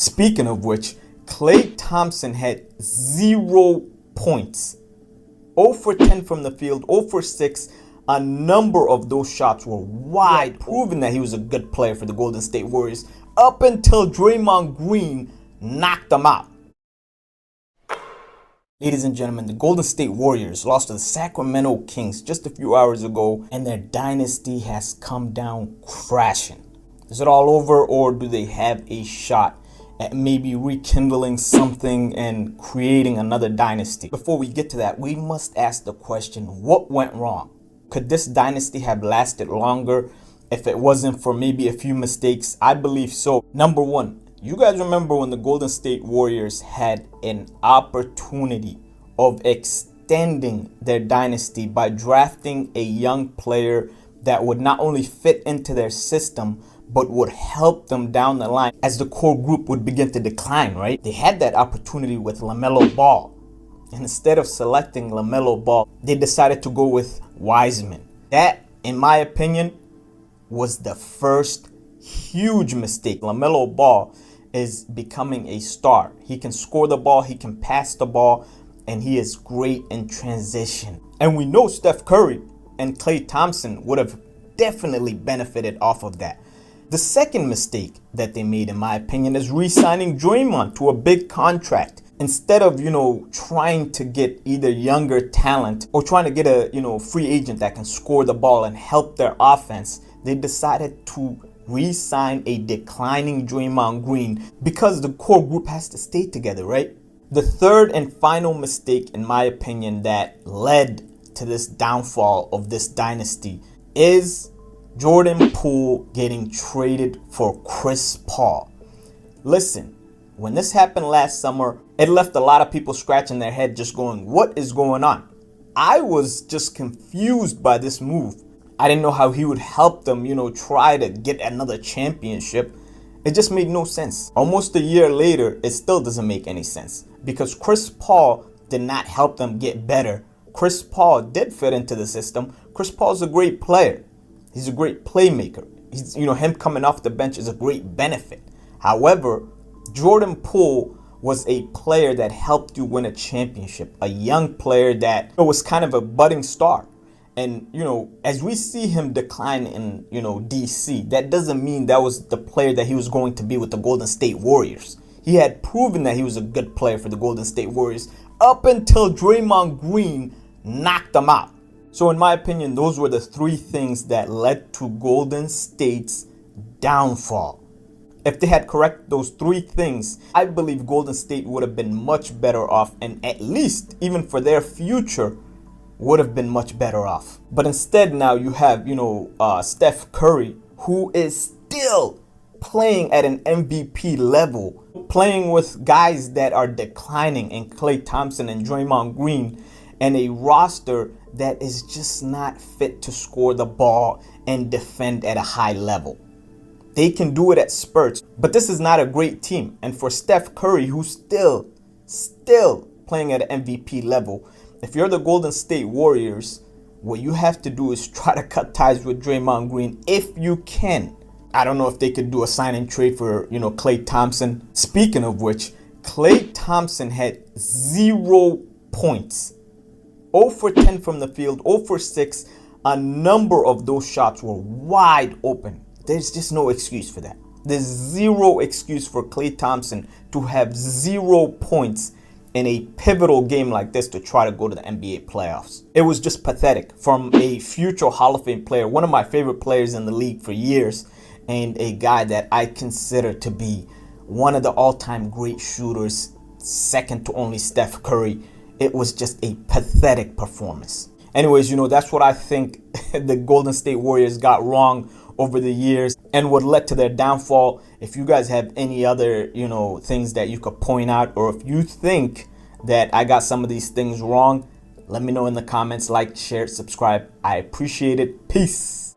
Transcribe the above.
Speaking of which, Klay Thompson had 0 points. 0 for 10 from the field, 0 for 6. A number of those shots were wide, proving that he was a good player for the Golden State Warriors up until Draymond Green knocked them out. Ladies and gentlemen, the Golden State Warriors lost to the Sacramento Kings just a few hours ago, and their dynasty has come down crashing. Is it all over, or do they have a shot at maybe rekindling something and creating another dynasty? Before we get to that, we must ask the question, what went wrong? Could this dynasty have lasted longer if it wasn't for maybe a few mistakes? I believe so. Number one, you guys remember when the Golden State Warriors had an opportunity of extending their dynasty by drafting a young player that would not only fit into their system, but would help them down the line as the core group would begin to decline, right? They had that opportunity with LaMelo Ball. And instead of selecting LaMelo Ball, they decided to go with Wiseman. That, in my opinion, was the first huge mistake. LaMelo Ball is becoming a star. He can score the ball, he can pass the ball, and he is great in transition. And we know Steph Curry and Klay Thompson would have definitely benefited off of that. The second mistake that they made, in my opinion, is re-signing Draymond to a big contract. Instead of, trying to get either younger talent or trying to get a, free agent that can score the ball and help their offense, they decided to re-sign a declining Draymond Green because the core group has to stay together, right? The third and final mistake, in my opinion, that led to this downfall of this dynasty is Jordan Poole getting traded for Chris Paul. Listen, when this happened last summer, it left a lot of people scratching their head just going, what is going on? I was just confused by this move. I didn't know how he would help them, try to get another championship. It just made no sense. Almost a year later, it still doesn't make any sense because Chris Paul did not help them get better. Chris Paul did fit into the system. Chris Paul's a great player. He's a great playmaker. He's, him coming off the bench is a great benefit. However, Jordan Poole was a player that helped you win a championship, a young player that was kind of a budding star. And, as we see him decline in, DC, that doesn't mean that was the player that he was going to be with the Golden State Warriors. He had proven that he was a good player for the Golden State Warriors up until Draymond Green knocked him out. So in my opinion, those were the three things that led to Golden State's downfall. If they had corrected those three things, I believe Golden State would have been much better off, and at least even for their future would have been much better off. But instead now you have, Steph Curry, who is still playing at an MVP level, playing with guys that are declining in Klay Thompson and Draymond Green, and a roster that is just not fit to score the ball and defend at a high level. They can do it at spurts, but this is not a great team. And for Steph Curry, who's still playing at an MVP level, if you're the Golden State Warriors, what you have to do is try to cut ties with Draymond Green if you can. I don't know if they could do a sign and trade for, Klay Thompson. Speaking of which, Klay Thompson had 0 points. 0 for 10 from the field, 0 for 6. A number of those shots were wide open. There's just no excuse for that. There's zero excuse for Klay Thompson to have 0 points in a pivotal game like this to try to go to the NBA playoffs. It was just pathetic from a future Hall of Fame player, one of my favorite players in the league for years, and a guy that I consider to be one of the all-time great shooters, second to only Steph Curry. It was just a pathetic performance. Anyways, that's what I think the Golden State Warriors got wrong over the years and what led to their downfall. If you guys have any other, things that you could point out, or if you think that I got some of these things wrong, let me know in the comments. Like, share, subscribe. I appreciate it. Peace.